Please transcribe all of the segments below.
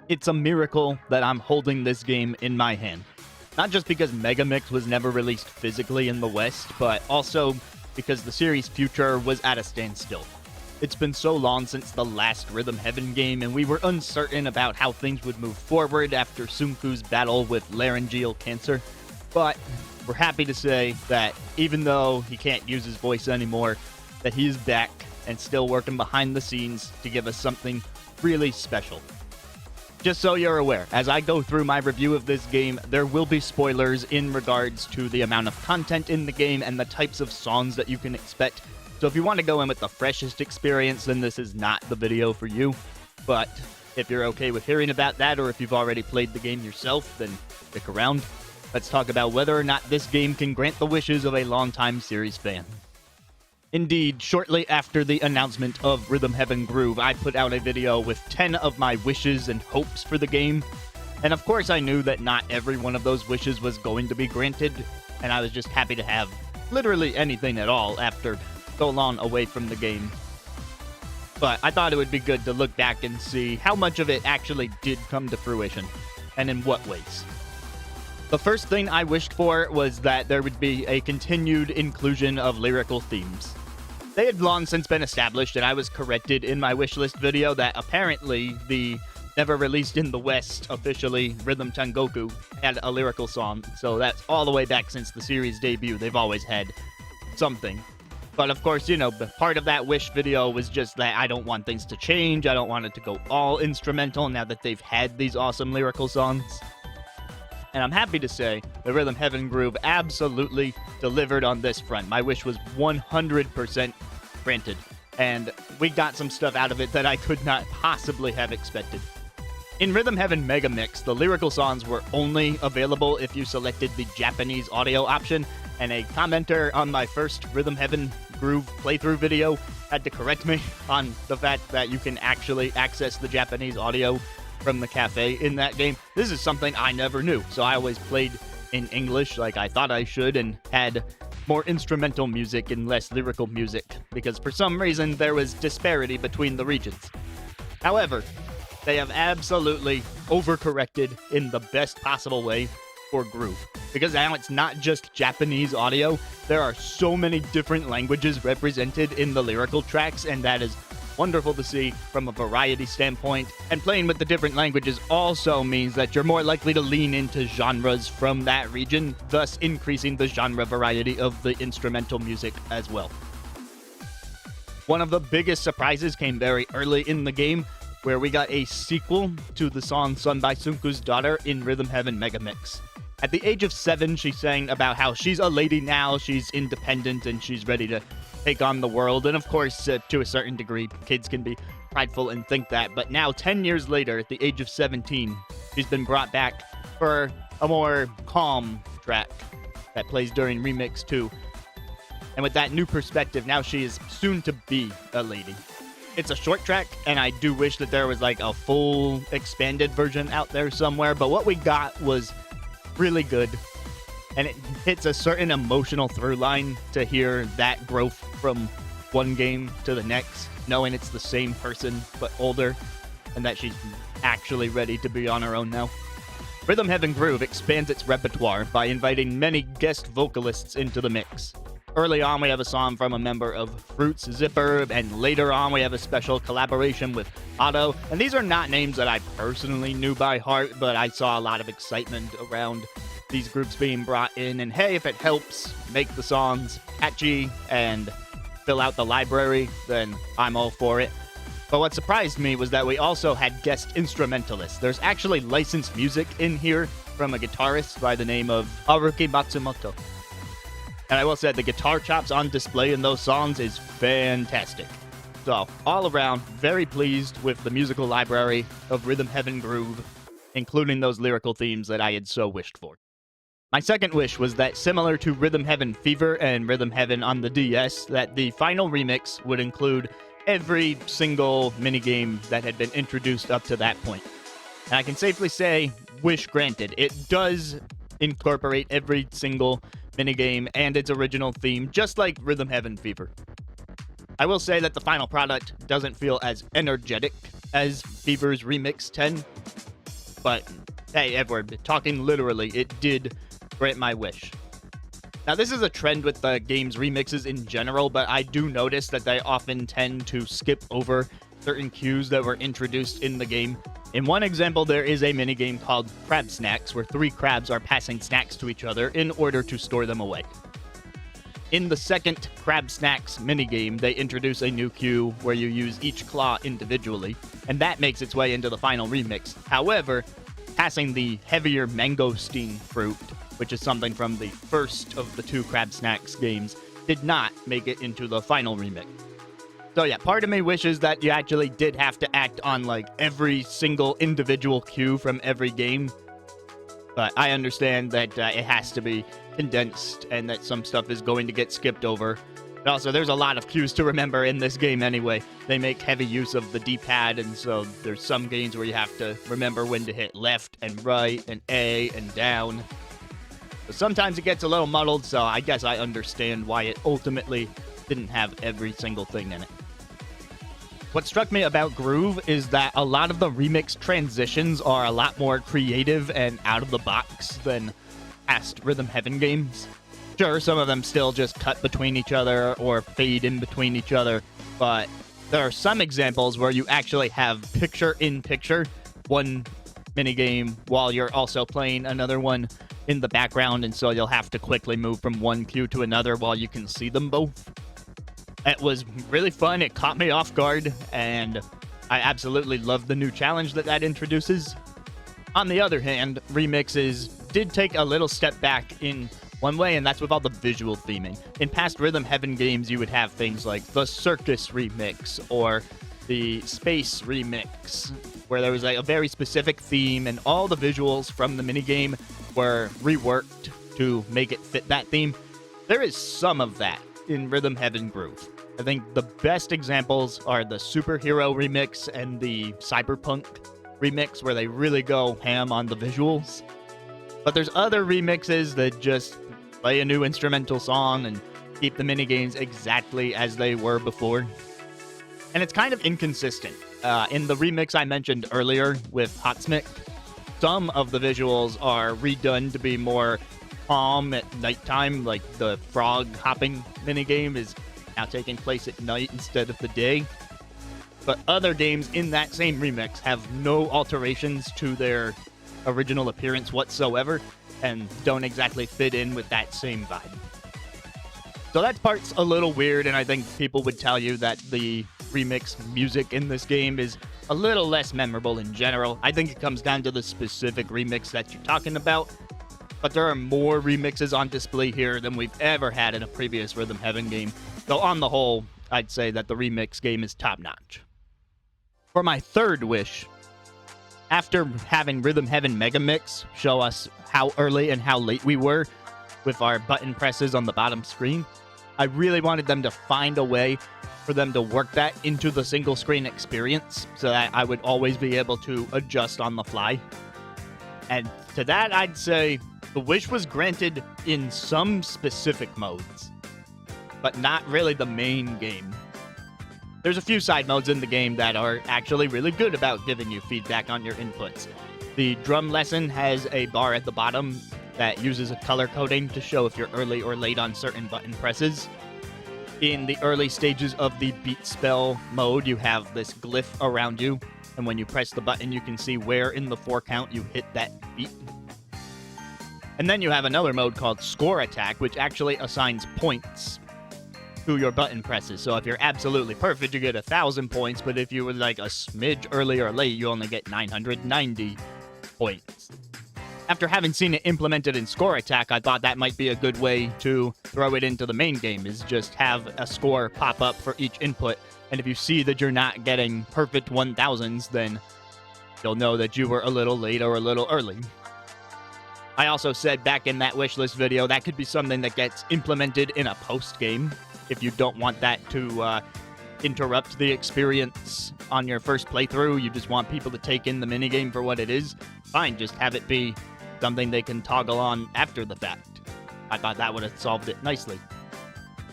It's a miracle that I'm holding this game in my hand. Not just because Megamix was never released physically in the West, but also because the series' future was at a standstill. It's been so long since the last Rhythm Heaven game, and we were uncertain about how things would move forward after Sunku's battle with laryngeal cancer. But we're happy to say that even though he can't use his voice anymore, that he is back and still working behind the scenes to give us something really special. Just so you're aware, as I go through my review of this game, there will be spoilers in regards to the amount of content in the game and the types of songs that you can expect. So if you want to go in with the freshest experience, then this is not the video for you. But if you're okay with hearing about that, or if you've already played the game yourself, then stick around. Let's talk about whether or not this game can grant the wishes of a longtime series fan. Indeed, shortly after the announcement of Rhythm Heaven Groove, I put out a video with 10 of my wishes and hopes for the game. And of course I knew that not every one of those wishes was going to be granted, and I was just happy to have literally anything at all after so long away from the game. But I thought it would be good to look back and see how much of it actually did come to fruition, and in what ways. The first thing I wished for was that there would be a continued inclusion of lyrical themes. They had long since been established, and I was corrected in my wishlist video that apparently the never released in the West officially Rhythm Tengoku had a lyrical song, so that's all the way back since the series debut. They've always had something. But of course, you know, part of that wish video was just that I don't want things to change. I don't want it to go all instrumental now that they've had these awesome lyrical songs. And I'm happy to say the Rhythm Heaven Groove absolutely delivered on this front. My wish was 100% granted, and we got some stuff out of it that I could not possibly have expected. In Rhythm Heaven Megamix, the lyrical songs were only available if you selected the Japanese audio option, and a commenter on my first Rhythm Heaven Groove playthrough video had to correct me on the fact that you can actually access the Japanese audio from the cafe in that game. This is something I never knew, so I always played in English like I thought I should and had more instrumental music and less lyrical music, because for some reason there was disparity between the regions. However, they have absolutely overcorrected in the best possible way for Groove, because now it's not just Japanese audio. There are so many different languages represented in the lyrical tracks, and that is wonderful to see from a variety standpoint. And playing with the different languages also means that you're more likely to lean into genres from that region, thus increasing the genre variety of the instrumental music as well. One of the biggest surprises came very early in the game, where we got a sequel to the song sung by Sunku's daughter in Rhythm Heaven Megamix. At the age of 7, she sang about how she's a lady now, she's independent, and she's ready to take on the world. And of course, to a certain degree, kids can be prideful and think that. But now, 10 years later, at the age of 17, she's been brought back for a more calm track that plays during Remix 2. And with that new perspective, now she is soon to be a lady. It's a short track, and I do wish that there was like a full expanded version out there somewhere. But what we got was really good, and it hits a certain emotional through line to hear that growth from one game to the next, knowing it's the same person but older, and that she's actually ready to be on her own now. Rhythm Heaven Groove expands its repertoire by inviting many guest vocalists into the mix. Early on, we have a song from a member of Fruits Zipper, and later on, we have a special collaboration with Otto. And these are not names that I personally knew by heart, but I saw a lot of excitement around these groups being brought in. And hey, if it helps make the songs catchy and fill out the library, then I'm all for it. But what surprised me was that we also had guest instrumentalists. There's actually licensed music in here from a guitarist by the name of Haruki Matsumoto. And I will say the guitar chops on display in those songs is fantastic. So, all around, very pleased with the musical library of Rhythm Heaven Groove, including those lyrical themes that I had so wished for. My second wish was that, similar to Rhythm Heaven Fever and Rhythm Heaven on the DS, that the final remix would include every single minigame that had been introduced up to that point. And I can safely say, wish granted. It does incorporate every single minigame and its original theme, just like Rhythm Heaven Fever. I will say that the final product doesn't feel as energetic as Fever's Remix 10, But hey, Edward, talking literally, it did grant my wish. Now, this is a trend with the game's remixes in general, but I do notice that they often tend to skip over certain cues that were introduced in the game. In one example, there is a minigame called Crab Snacks, where 3 crabs are passing snacks to each other in order to store them away. In the second Crab Snacks minigame, they introduce a new cue where you use each claw individually, and that makes its way into the final remix. However, passing the heavier mangosteen fruit, which is something from the first of the 2 Crab Snacks games, did not make it into the final remix. So yeah, part of me wishes that you actually did have to act on, like, every single individual cue from every game. But I understand that it has to be condensed and that some stuff is going to get skipped over. But also, there's a lot of cues to remember in this game anyway. They make heavy use of the D-pad, and so there's some games where you have to remember when to hit left and right and A and down. But sometimes it gets a little muddled, so I guess I understand why it ultimately didn't have every single thing in it. What struck me about Groove is that a lot of the remix transitions are a lot more creative and out of the box than past Rhythm Heaven games. Sure, some of them still just cut between each other or fade in between each other, but there are some examples where you actually have picture-in-picture, one minigame while you're also playing another one in the background, and so you'll have to quickly move from one cue to another while you can see them both. It was really fun. It caught me off guard, and I absolutely love the new challenge that introduces. On the other hand, remixes did take a little step back in one way, and that's with all the visual theming. In past Rhythm Heaven games, you would have things like the Circus remix or the Space remix, where there was like a very specific theme, and all the visuals from the minigame were reworked to make it fit that theme. There is some of that in Rhythm Heaven Groove. I think the best examples are the Superhero remix and the Cyberpunk remix, where they really go ham on the visuals. But there's other remixes that just play a new instrumental song and keep the minigames exactly as they were before. And it's kind of inconsistent. In the remix I mentioned earlier with Hotsmick, some of the visuals are redone to be more calm at nighttime, like the frog hopping minigame is now taking place at night instead of the day. But other games in that same remix have no alterations to their original appearance whatsoever and don't exactly fit in with that same vibe. So that part's a little weird, and I think people would tell you that the remix music in this game is a little less memorable in general. I think it comes down to the specific remix that you're talking about. But there are more remixes on display here than we've ever had in a previous Rhythm Heaven game. So on the whole, I'd say that the remix game is top-notch. For my third wish, after having Rhythm Heaven Mega Mix show us how early and how late we were with our button presses on the bottom screen, I really wanted them to find a way for them to work that into the single screen experience so that I would always be able to adjust on the fly. And to that, I'd say the wish was granted in some specific modes, but not really the main game. There's a few side modes in the game that are actually really good about giving you feedback on your inputs. The drum lesson has a bar at the bottom that uses a color coding to show if you're early or late on certain button presses. In the early stages of the beat spell mode, you have this glyph around you, and when you press the button, you can see where in the 4 count you hit that beat. And then you have another mode called Score Attack, which actually assigns points to your button presses. So if you're absolutely perfect, you get 1,000 points, but if you were like a smidge early or late, you only get 990 points. After having seen it implemented in Score Attack, I thought that might be a good way to throw it into the main game, is just have a score pop up for each input, and if you see that you're not getting perfect 1,000s, then you'll know that you were a little late or a little early. I also said back in that wishlist video that could be something that gets implemented in a post-game if you don't want that to interrupt the experience on your first playthrough. You just want people to take in the minigame for what it is. Fine, just have it be something they can toggle on after the fact. I thought that would have solved it nicely.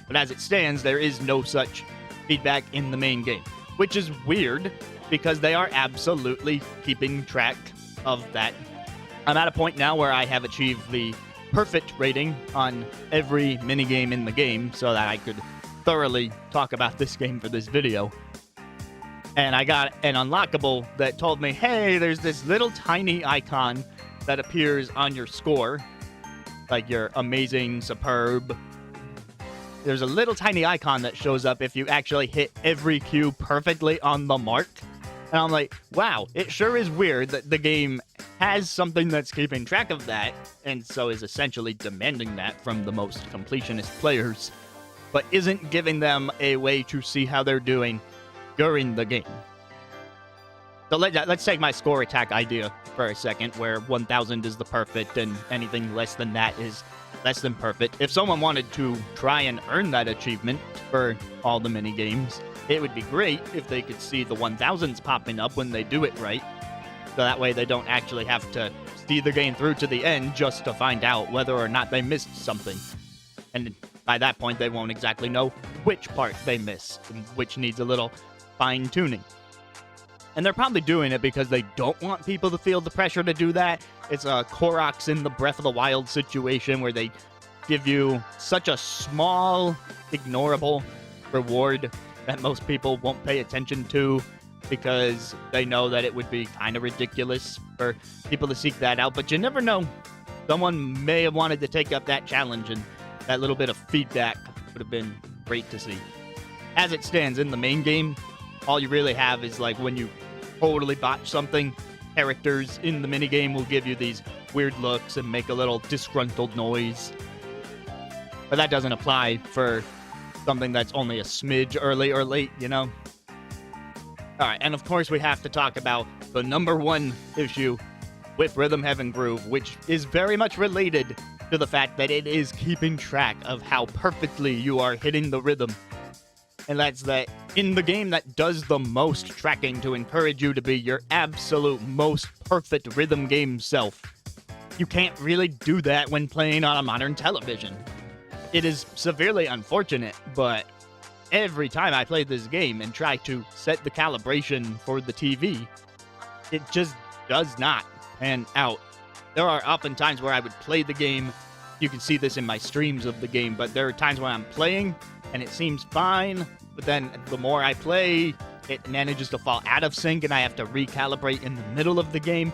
But as it stands, there is no such feedback in the main game, which is weird because they are absolutely keeping track of that. I'm at a point now where I have achieved the perfect rating on every minigame in the game so that I could thoroughly talk about this game for this video. And I got an unlockable that told me, hey, there's this little tiny icon that appears on your score, like your amazing, superb. There's a little tiny icon that shows up if you actually hit every cue perfectly on the mark. And I'm like, wow, it sure is weird that the game has something that's keeping track of that, and so is essentially demanding that from the most completionist players, but isn't giving them a way to see how they're doing during the game. So let's take my score attack idea for a second, where 1000 is the perfect and anything less than that is less than perfect. If someone wanted to try and earn that achievement for all the mini games, it would be great if they could see the 1000s popping up when they do it right. So that way they don't actually have to see the game through to the end just to find out whether or not they missed something. And by that point, they won't exactly know which part they missed and which needs a little fine-tuning. And they're probably doing it because they don't want people to feel the pressure to do that. It's a Koroks in the Breath of the Wild situation where they give you such a small, ignorable reward that most people won't pay attention to because they know that it would be kind of ridiculous for people to seek that out. But you never know. Someone may have wanted to take up that challenge, and that little bit of feedback would have been great to see. As it stands in the main game, all you really have is like when you totally botch something, characters in the minigame will give you these weird looks and make a little disgruntled noise. But that doesn't apply for something that's only a smidge early or late, you know? Alright, and of course we have to talk about the number one issue with Rhythm Heaven Groove, which is very much related to the fact that it is keeping track of how perfectly you are hitting the rhythm. And that's that in the game that does the most tracking to encourage you to be your absolute most perfect rhythm game self, you can't really do that when playing on a modern television. It is severely unfortunate, but every time I play this game and try to set the calibration for the TV, it just does not pan out. There are often times where I would play the game. You can see this in my streams of the game, but there are times when I'm playing and it seems fine, but then the more I play, it manages to fall out of sync and I have to recalibrate in the middle of the game.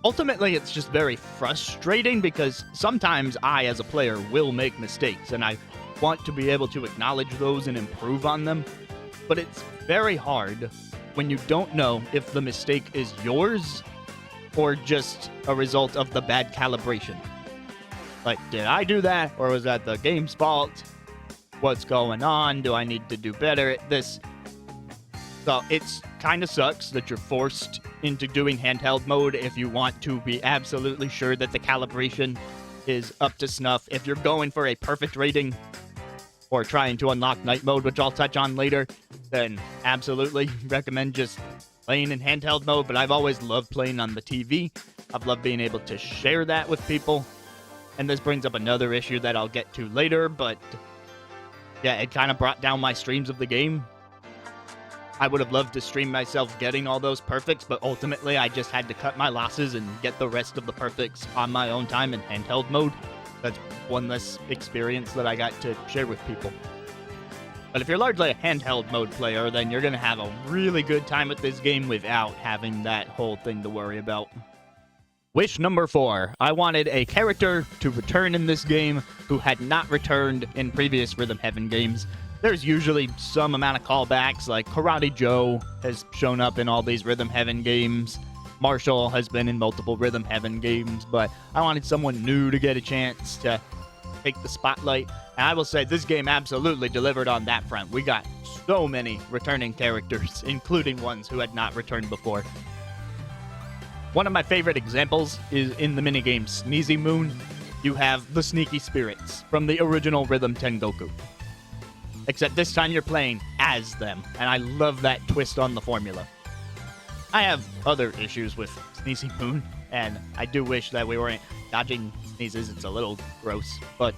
Ultimately, it's just very frustrating because sometimes I, as a player, will make mistakes, and I want to be able to acknowledge those and improve on them. But it's very hard when you don't know if the mistake is yours or just a result of the bad calibration. Like, did I do that, or was that the game's fault? What's going on? Do I need to do better at this? So it's kind of sucks that you're forced into doing handheld mode if you want to be absolutely sure that the calibration is up to snuff. If you're going for a perfect rating or trying to unlock night mode, which I'll touch on later, then absolutely recommend just playing in handheld mode. But I've always loved playing on the TV. I've loved being able to share that with people. And this brings up another issue that I'll get to later, but yeah, it kind of brought down my streams of the game. I would have loved to stream myself getting all those perfects, but ultimately I just had to cut my losses and get the rest of the perfects on my own time in handheld mode. That's one less experience that I got to share with people. But if you're largely a handheld mode player, then you're going to have a really good time with this game without having that whole thing to worry about. Wish number 4. I wanted a character to return in this game who had not returned in previous Rhythm Heaven games. There's usually some amount of callbacks, like Karate Joe has shown up in all these Rhythm Heaven games. Marshall has been in multiple Rhythm Heaven games, but I wanted someone new to get a chance to take the spotlight. And I will say this game absolutely delivered on that front. We got so many returning characters, including ones who had not returned before. One of my favorite examples is in the minigame Sneezy Moon. You have the Sneaky Spirits from the original Rhythm Tengoku. Except this time you're playing as them, and I love that twist on the formula. I have other issues with Sneezy Moon, and I do wish that we weren't dodging sneezes. It's a little gross, but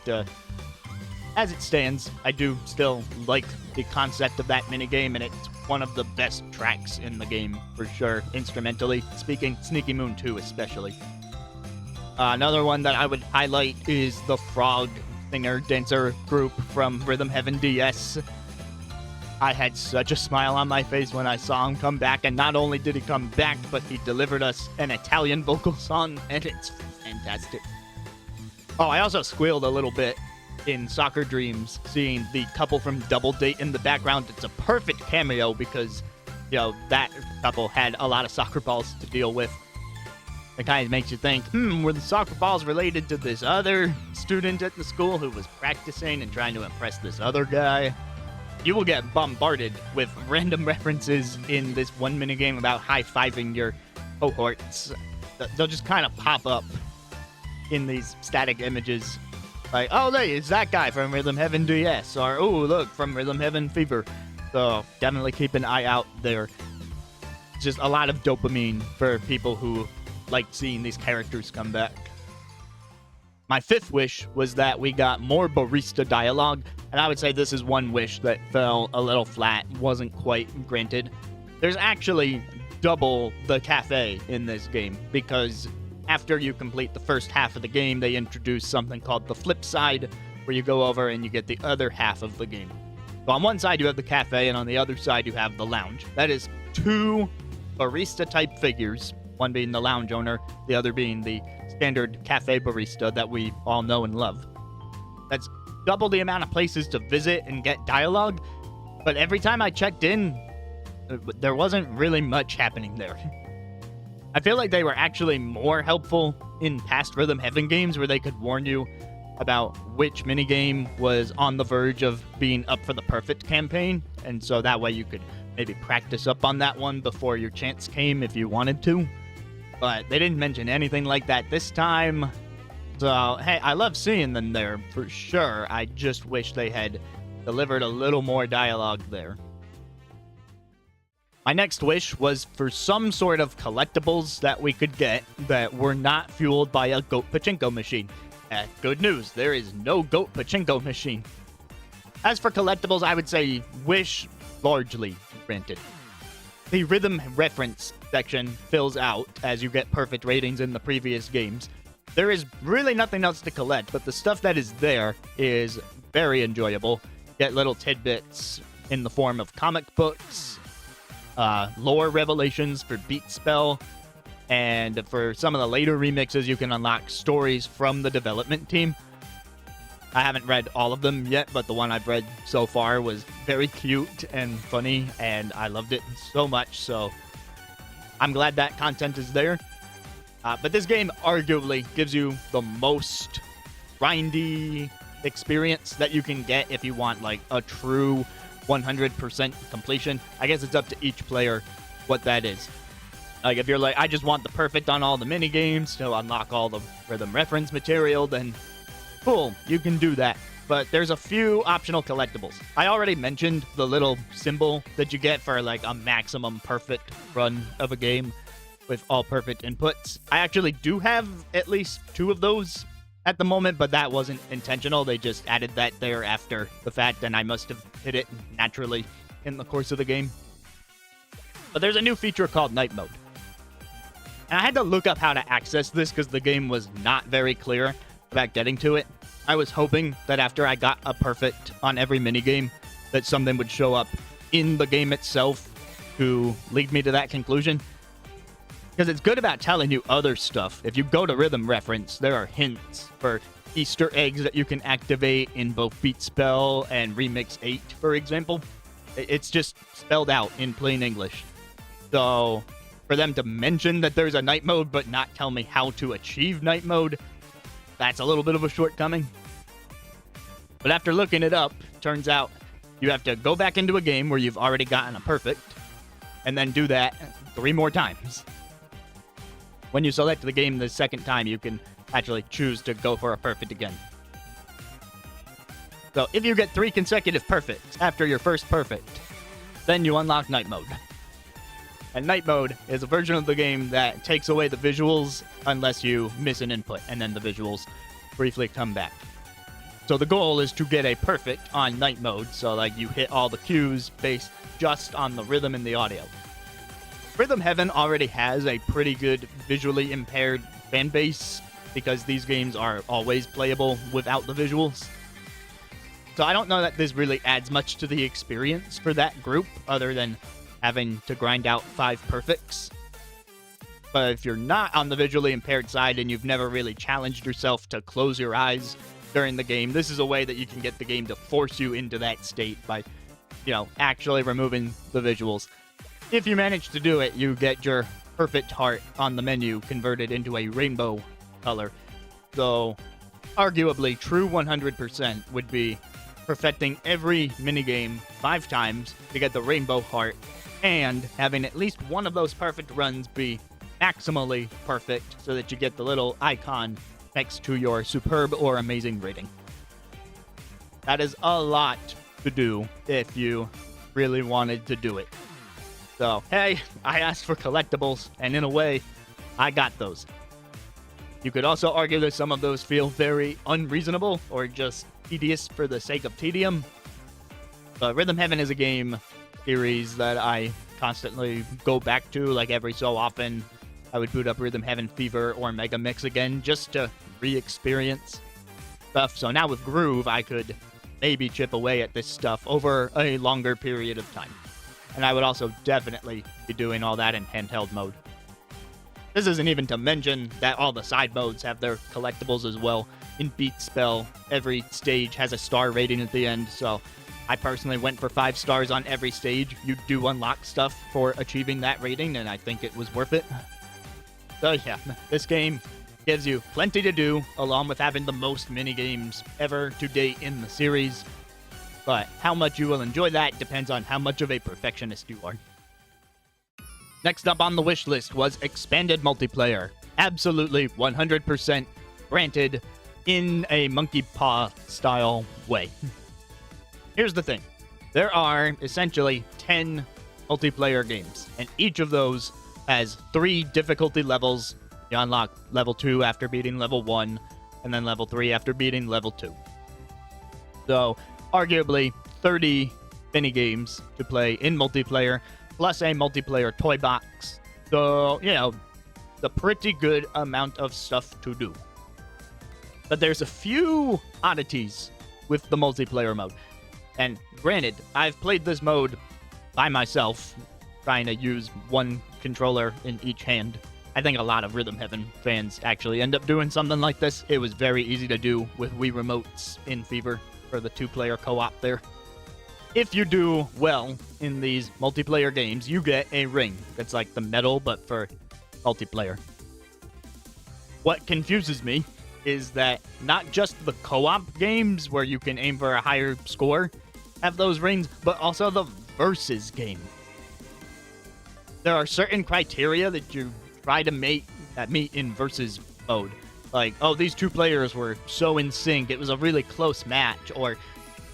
as it stands, I do still like the concept of that minigame, and it's one of the best tracks in the game, for sure, instrumentally speaking. Sneaky Moon 2 especially. Another one that I would highlight is the Frog Singer-Dancer group from Rhythm Heaven DS. I had such a smile on my face when I saw him come back, and not only did he come back, but he delivered us an Italian vocal song, and it's fantastic. Oh, I also squealed a little bit in Soccer Dreams, seeing the couple from Double Date in the background. It's a perfect cameo because, you know, that couple had a lot of soccer balls to deal with. It kind of makes you think, were the soccer balls related to this other student at the school who was practicing and trying to impress this other guy? You will get bombarded with random references in this one minigame about high-fiving your cohorts. They'll just kind of pop up in these static images. Like, oh, hey, it's that guy from Rhythm Heaven DS. Or, oh, look, from Rhythm Heaven Fever. So definitely keep an eye out there. Just a lot of dopamine for people who like seeing these characters come back. My fifth wish was that we got more Barista dialogue, and I would say this is one wish that fell a little flat, wasn't quite granted. There's actually double the cafe in this game, because after you complete the first half of the game, they introduce something called the flip side, where you go over and you get the other half of the game. So on one side you have the cafe, and on the other side you have the lounge. That is 2 barista-type figures, one being the lounge owner, the other being the standard cafe barista that we all know and love. That's double the amount of places to visit and get dialogue, but every time I checked in, there wasn't really much happening there. I feel like they were actually more helpful in past Rhythm Heaven games where they could warn you about which minigame was on the verge of being up for the perfect campaign, and so that way you could maybe practice up on that one before your chance came if you wanted to. But they didn't mention anything like that this time. So, hey, I love seeing them there for sure. I just wish they had delivered a little more dialogue there. My next wish was for some sort of collectibles that we could get that were not fueled by a goat pachinko machine. Good news, there is no goat pachinko machine. As for collectibles, I would say wish largely granted. The rhythm reference section fills out as you get perfect ratings in the previous games. There is really nothing else to collect, but the stuff that is there is very enjoyable. Get little tidbits in the form of comic books, lore revelations for Beat Spell, and for some of the later remixes, you can unlock stories from the development team. I haven't read all of them yet, but the one I've read so far was very cute and funny, and I loved it so much, so I'm glad that content is there. But this game arguably gives you the most grindy experience that you can get if you want like a true 100% completion. I guess it's up to each player what that is. Like if you're like, I just want the perfect on all the mini games to unlock all the rhythm reference material, then cool, you can do that. But there's a few optional collectibles. I already mentioned the little symbol that you get for like a maximum perfect run of a game with all perfect inputs. I actually do have at least 2 of those at the moment, but that wasn't intentional. They just added that there after the fact, and I must have hit it naturally in the course of the game. But there's a new feature called Night Mode. And I had to look up how to access this because the game was not very clear about getting to it. I was hoping that after I got a perfect on every minigame, that something would show up in the game itself to lead me to that conclusion. Because it's good about telling you other stuff. If you go to Rhythm Reference, there are hints for Easter eggs that you can activate in both Beat Spell and Remix 8, for example. It's just spelled out in plain English. So for them to mention that there's a night mode but not tell me how to achieve night mode, that's a little bit of a shortcoming. But after looking it up, turns out you have to go back into a game where you've already gotten a perfect, and then do that 3 more times. When you select the game the second time, you can actually choose to go for a perfect again. So if you get 3 consecutive perfects after your first perfect, then you unlock night mode. And night mode is a version of the game that takes away the visuals unless you miss an input, and then the visuals briefly come back. So the goal is to get a perfect on night mode, so like you hit all the cues based just on the rhythm and the audio. Rhythm Heaven already has a pretty good visually impaired fan base because these games are always playable without the visuals. So I don't know that this really adds much to the experience for that group other than having to grind out 5 perfects. But if you're not on the visually impaired side and you've never really challenged yourself to close your eyes during the game, this is a way that you can get the game to force you into that state by, actually removing the visuals. If you manage to do it, you get your perfect heart on the menu converted into a rainbow color. So, arguably, true 100% would be perfecting every minigame 5 times to get the rainbow heart, and having at least one of those perfect runs be maximally perfect so that you get the little icon next to your superb or amazing rating. That is a lot to do if you really wanted to do it. So, hey, I asked for collectibles, and in a way, I got those. You could also argue that some of those feel very unreasonable or just tedious for the sake of tedium. But Rhythm Heaven is a game series that I constantly go back to, like every so often. I would boot up Rhythm Heaven Fever or Mega Mix again just to re-experience stuff. So now with Groove, I could maybe chip away at this stuff over a longer period of time. And I would also definitely be doing all that in handheld mode. This isn't even to mention that all the side modes have their collectibles as well. In Beat Spell, every stage has a star rating at the end, so I personally went for 5 stars on every stage. You do unlock stuff for achieving that rating, and I think it was worth it. So yeah, this game gives you plenty to do, along with having the most minigames ever to date in the series. But how much you will enjoy that depends on how much of a perfectionist you are. Next up on the wish list was expanded multiplayer. Absolutely 100% granted in a monkey paw style way. Here's the thing. There are essentially 10 multiplayer games, and each of those has 3 difficulty levels. You unlock level 2 after beating level 1, and then level 3 after beating level 2. So, arguably 30 minigames to play in multiplayer, plus a multiplayer toy box. So, a pretty good amount of stuff to do. But there's a few oddities with the multiplayer mode. And granted, I've played this mode by myself, trying to use one controller in each hand. I think a lot of Rhythm Heaven fans actually end up doing something like this. It was very easy to do with Wii remotes in Fever for the 2-player co-op there. If you do well in these multiplayer games, you get a ring. It's like the medal, but for multiplayer. What confuses me is that not just the co-op games where you can aim for a higher score have those rings, but also the versus game. There are certain criteria that you try to meet in versus mode. Like, oh, these 2 players were so in sync, it was a really close match, or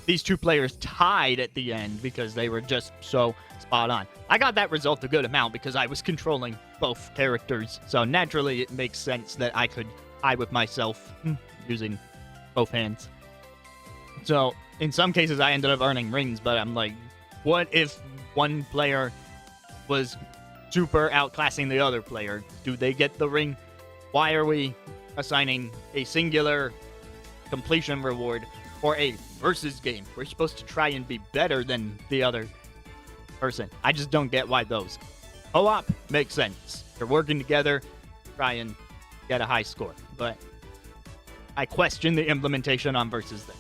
these 2 players tied at the end because they were just so spot on. I got that result a good amount because I was controlling both characters, so naturally it makes sense that I could tie with myself using both hands. So, in some cases I ended up earning rings, but I'm like, what if one player was super outclassing the other player? Do they get the ring? Why are we assigning a singular completion reward for a versus game? We're supposed to try and be better than the other person. I just don't get why those. Co-op makes sense. They're working together, try and get a high score. But I question the implementation on versus thing.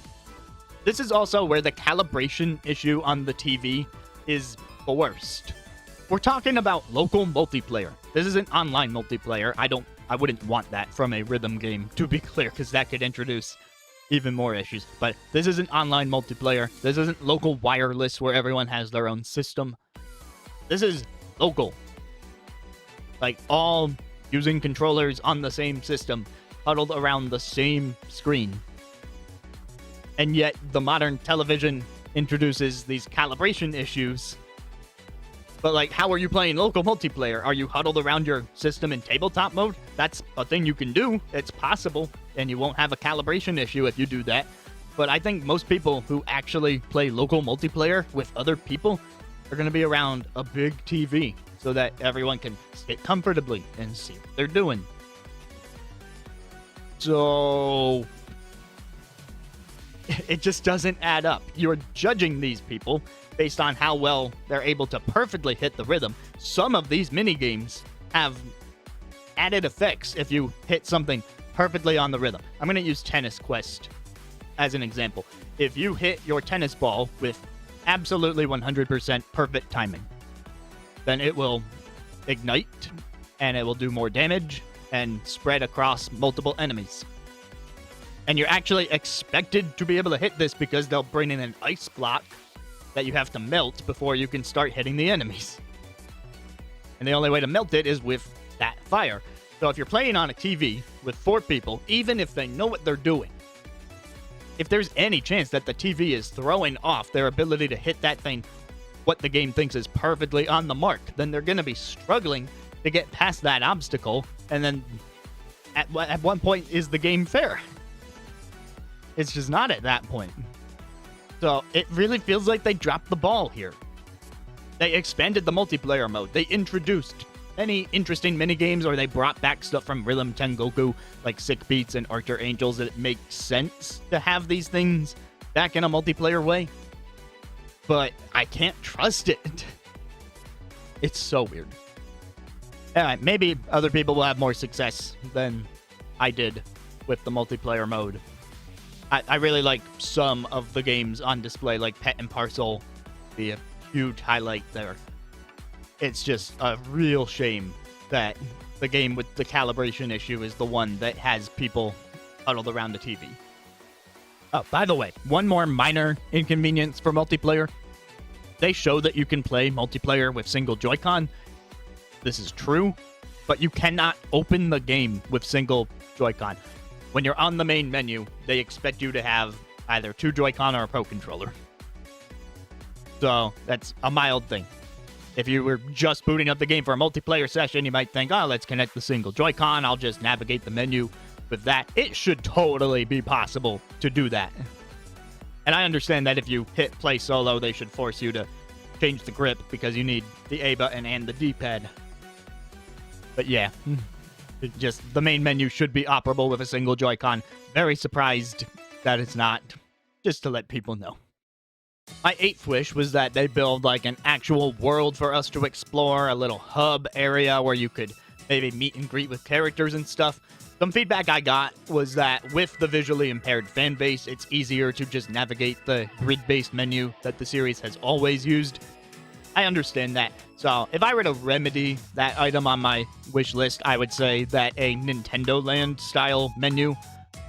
This is also where the calibration issue on the TV is the worst. We're talking about local multiplayer. This isn't online multiplayer. I wouldn't want that from a rhythm game, to be clear, because that could introduce even more issues. But this isn't online multiplayer. This isn't local wireless where everyone has their own system. This is local. Like, all using controllers on the same system, huddled around the same screen. And yet, the modern television introduces these calibration issues. But, like, how are you playing local multiplayer? Are you huddled around your system in tabletop mode? That's a thing you can do. It's possible. And you won't have a calibration issue if you do that. but I think most people who actually play local multiplayer with other people are going to be around a big TV so that everyone can sit comfortably and see what they're doing. So it just doesn't add up. You're judging these people based on how well they're able to perfectly hit the rhythm. Some of these minigames have added effects if you hit something perfectly on the rhythm. I'm going to use Tennis Quest as an example. If you hit your tennis ball with absolutely 100% perfect timing, then it will ignite and it will do more damage and spread across multiple enemies. And you're actually expected to be able to hit this because they'll bring in an ice block that you have to melt before you can start hitting the enemies. And the only way to melt it is with that fire. So if you're playing on a TV with 4 people, even if they know what they're doing, if there's any chance that the TV is throwing off their ability to hit that thing, what the game thinks is perfectly on the mark, then they're going to be struggling to get past that obstacle. And then at one point, is the game fair? It's just not at that point. So it really feels like they dropped the ball here. They expanded the multiplayer mode. They introduced many interesting minigames, or they brought back stuff from Rhythm Tengoku, like Sick Beats and Archer Angels, that it makes sense to have these things back in a multiplayer way. But I can't trust it. It's so weird. Anyway, maybe other people will have more success than I did with the multiplayer mode. I really like some of the games on display, like Pet and Parcel, be a huge highlight there. It's just a real shame that the game with the calibration issue is the one that has people huddled around the TV. Oh, by the way, one more minor inconvenience for multiplayer. They show that you can play multiplayer with single Joy-Con. This is true, but you cannot open the game with single Joy-Con. When you're on the main menu, they expect you to have either 2 Joy-Con or a Pro Controller. So that's a mild thing. If you were just booting up the game for a multiplayer session, you might think, oh, let's connect the single Joy-Con. I'll just navigate the menu with that. It should totally be possible to do that. And I understand that if you hit play solo, they should force you to change the grip because you need the A button and the D-pad. But yeah, just the main menu should be operable with a single Joy-Con. Very surprised that it's not, just to let people know. My 8th wish was that they build like an actual world for us to explore, a little hub area where you could maybe meet and greet with characters and stuff. Some feedback I got was that with the visually impaired fan base, it's easier to just navigate the grid-based menu that the series has always used. I understand that. So if I were to remedy that item on my wish list, I would say that a Nintendo Land style menu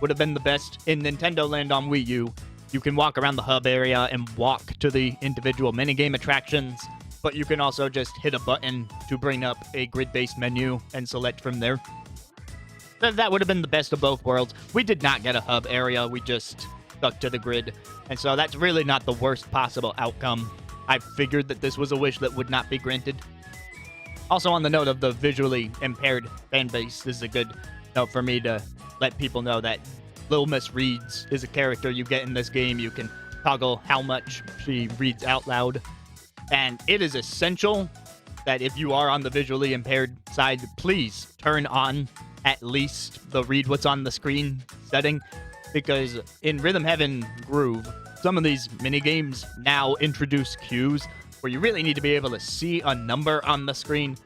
would have been the best. In Nintendo Land on Wii U, you can walk around the hub area and walk to the individual minigame attractions, but you can also just hit a button to bring up a grid-based menu and select from there. That would have been the best of both worlds. We did not get a hub area, we just stuck to the grid, and so that's really not the worst possible outcome. I figured that this was a wish that would not be granted. Also, on the note of the visually impaired fan base, this is a good note for me to let people know that Little Miss Reads is a character you get in this game. You can toggle how much she reads out loud. And it is essential that if you are on the visually impaired side, please turn on at least the read what's on the screen setting. Because in Rhythm Heaven Groove, some of these minigames now introduce cues where you really need to be able to see a number on the screen.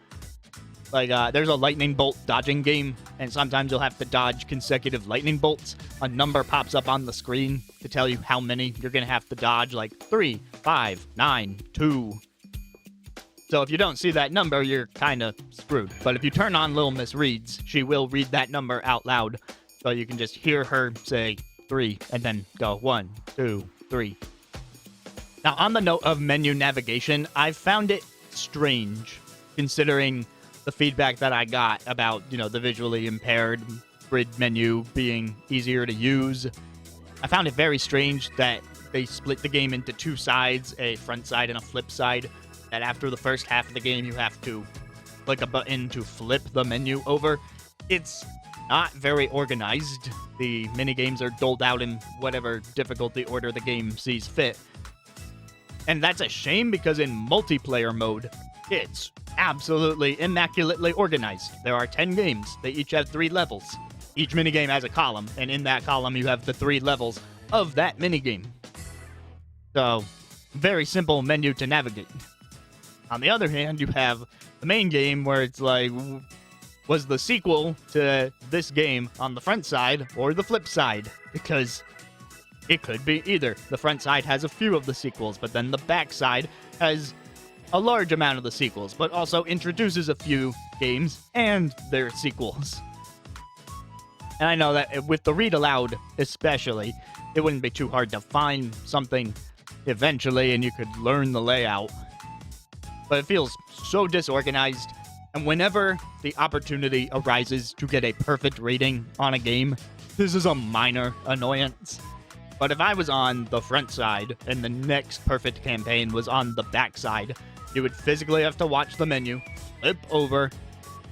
Like, there's a lightning bolt dodging game, and sometimes you'll have to dodge consecutive lightning bolts. A number pops up on the screen to tell you how many you're going to have to dodge, like 3, 5, 9, 2. So if you don't see that number, you're kind of screwed. But if you turn on Little Miss Reads, she will read that number out loud. So you can just hear her say 3, and then go 1, 2, 3. Now, on the note of menu navigation, I found it strange, considering the feedback that I got about, the visually impaired grid menu being easier to use. I found it very strange that they split the game into 2 sides, a front side and a flip side, that after the first half of the game you have to click a button to flip the menu over. It's not very organized. The minigames are doled out in whatever difficulty order the game sees fit. And that's a shame because in multiplayer mode, it's absolutely immaculately organized. There are 10 games. They each have 3 levels. Each minigame has a column, and in that column you have the 3 levels of that minigame. So, very simple menu to navigate. On the other hand, you have the main game where it's like, was the sequel to this game on the front side or the flip side? Because it could be either. The front side has a few of the sequels, but then the back side has a large amount of the sequels, but also introduces a few games and their sequels. And I know that with the read aloud, especially, it wouldn't be too hard to find something eventually and you could learn the layout. But it feels so disorganized, and whenever the opportunity arises to get a perfect rating on a game, this is a minor annoyance. But if I was on the front side and the next perfect campaign was on the back side, you would physically have to watch the menu, flip over,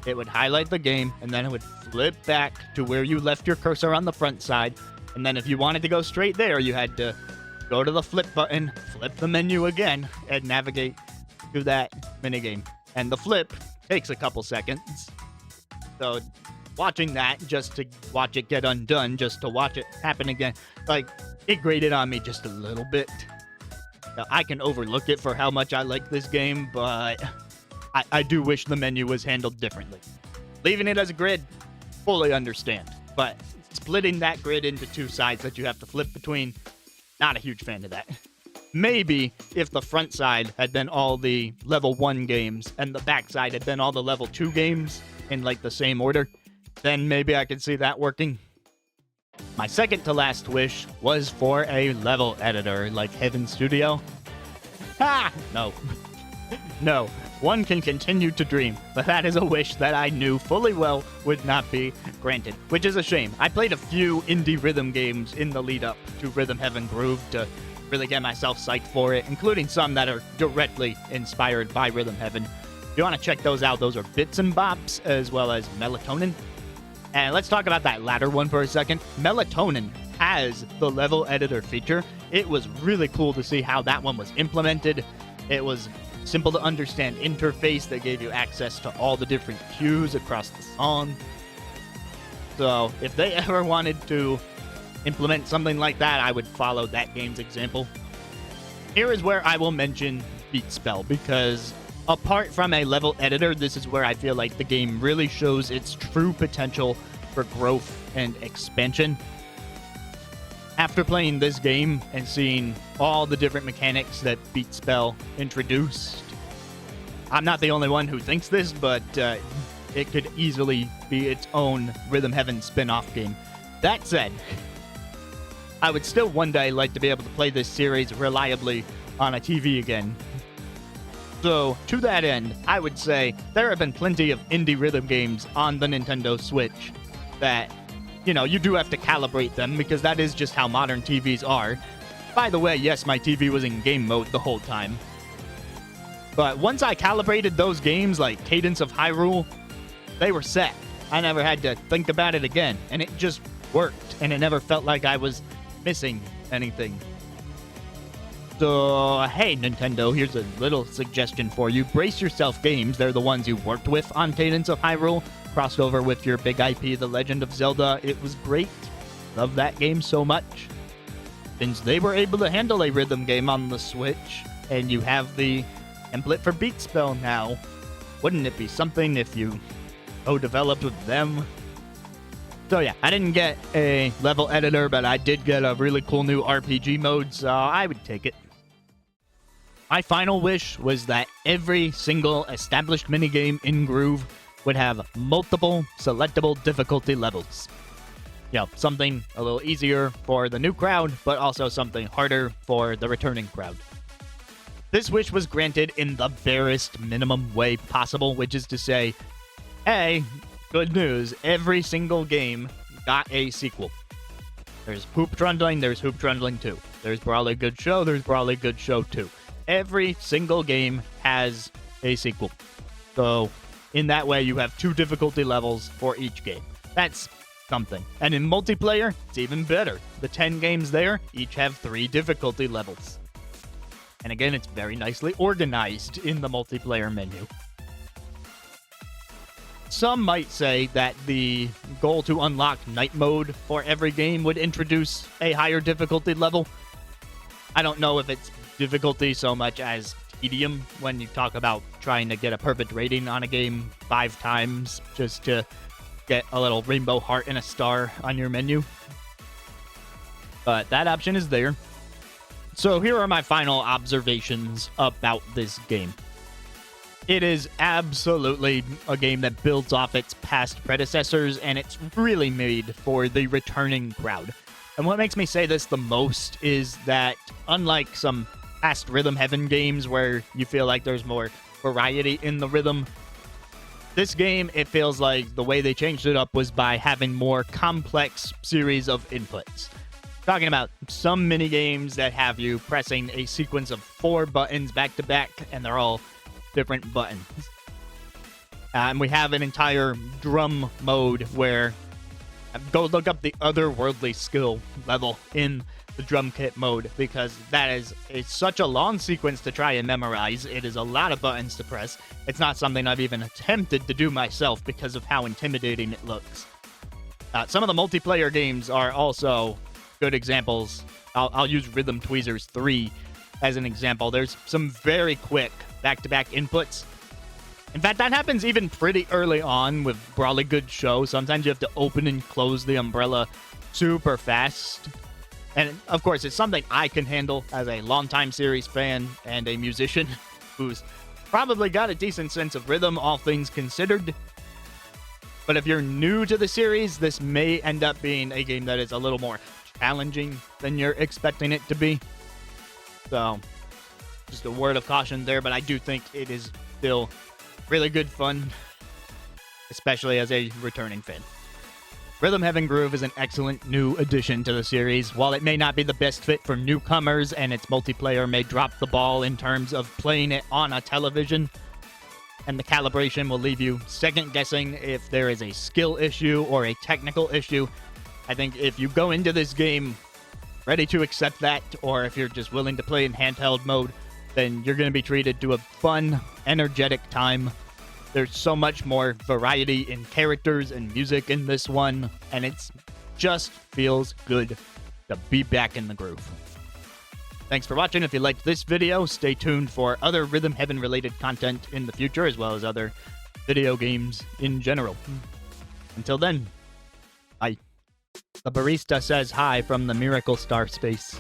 it would highlight the game, and then it would flip back to where you left your cursor on the front side. And then if you wanted to go straight there, you had to go to the flip button, flip the menu again, and navigate to that minigame. And the flip takes a couple seconds. So watching that just to watch it get undone, just to watch it happen again, like, it grated on me just a little bit. Now, I can overlook it for how much I like this game, but I do wish the menu was handled differently. Leaving it as a grid, fully understand. But splitting that grid into 2 sides that you have to flip between, not a huge fan of that. Maybe if the front side had been all the level 1 games and the back side had been all the level 2 games in like the same order, then maybe I could see that working. My second to last wish was for a level editor like Heaven Studio. No. No, one can continue to dream, but that is a wish that I knew fully well would not be granted, which is a shame. I played a few indie rhythm games in the lead up to Rhythm Heaven Groove to really get myself psyched for it, including some that are directly inspired by Rhythm Heaven. If you want to check those out, those are Bits and Bops as well as Melatonin. And let's talk about that latter one for a second. Melatonin has the level editor feature. It was really cool to see how that one was implemented. It was simple to understand interface that gave you access to all the different cues across the song. So if they ever wanted to implement something like that, I would follow that game's example. Here is where I will mention Beat Spell, because apart from a level editor, this is where I feel like the game really shows its true potential for growth and expansion. After playing this game and seeing all the different mechanics that Beat Spell introduced, I'm not the only one who thinks this, but it could easily be its own Rhythm Heaven spin-off game. That said, I would still one day like to be able to play this series reliably on a TV again. So, to that end, I would say there have been plenty of indie rhythm games on the Nintendo Switch that, you know, you do have to calibrate them because that is just how modern TVs are. By the way, yes, my TV was in game mode the whole time. But once I calibrated those games like Cadence of Hyrule, they were set. I never had to think about it again, and it just worked, and it never felt like I was missing anything. So, hey Nintendo, here's a little suggestion for you. Brace Yourself Games, they're the ones you worked with on Cadence of Hyrule. Crossed over with your big IP, The Legend of Zelda. It was great. Love that game so much. Since they were able to handle a rhythm game on the Switch, and you have the template for Beat Spell now, wouldn't it be something if you co-developed with them? So yeah, I didn't get a level editor, but I did get a really cool new RPG mode, so I would take it. My final wish was that every single established minigame in Groove would have multiple selectable difficulty levels. You know, something a little easier for the new crowd, but also something harder for the returning crowd. This wish was granted in the barest minimum way possible, which is to say, hey, good news, every single game got a sequel. There's Hoop Trundling, there's Hoop Trundling 2. There's Brawley Good Show, there's Brawley Good Show 2. Every single game has a sequel. So, in that way, you have 2 difficulty levels for each game. That's something. And in multiplayer, it's even better. The 10 games there each have 3 difficulty levels. And again, it's very nicely organized in the multiplayer menu. Some might say that the goal to unlock night mode for every game would introduce a higher difficulty level. I don't know if it's difficulty so much as tedium when you talk about trying to get a perfect rating on a game 5 times just to get a little rainbow heart and a star on your menu. But that option is there. So here are my final observations about this game. It is absolutely a game that builds off its past predecessors, and it's really made for the returning crowd. And what makes me say this the most is that, unlike some past Rhythm Heaven games where you feel like there's more variety in the rhythm, this game, it feels like the way they changed it up was by having more complex series of inputs. Talking about some mini games that have you pressing a sequence of 4 buttons back to back, and they're all different buttons. And we have an entire drum mode where go look up the otherworldly skill level in the drum kit mode, because that is such a long sequence to try and memorize. It is a lot of buttons to press. It's not something I've even attempted to do myself because of how intimidating it looks. Some of the multiplayer games are also good examples. I'll use Rhythm Tweezers 3 as an example. There's some very quick back-to-back inputs. In fact, that happens even pretty early on with Brawly Good Show. Sometimes you have to open and close the umbrella super fast. And of course, it's something I can handle as a longtime series fan and a musician who's probably got a decent sense of rhythm, all things considered. But if you're new to the series, this may end up being a game that is a little more challenging than you're expecting it to be. So, just a word of caution there, but I do think it is still really good fun, especially as a returning fan. Rhythm Heaven Groove is an excellent new addition to the series. While it may not be the best fit for newcomers and its multiplayer may drop the ball in terms of playing it on a television, and the calibration will leave you second guessing if there is a skill issue or a technical issue, I think if you go into this game ready to accept that, or if you're just willing to play in handheld mode, then you're going to be treated to a fun, energetic time. There's so much more variety in characters and music in this one, and it's just feels good to be back in the groove. Thanks for watching. If you liked this video, stay tuned for other Rhythm Heaven related content in the future, as well as other video games in general. Until then, bye. The Barista says hi from the Miracle Star Space.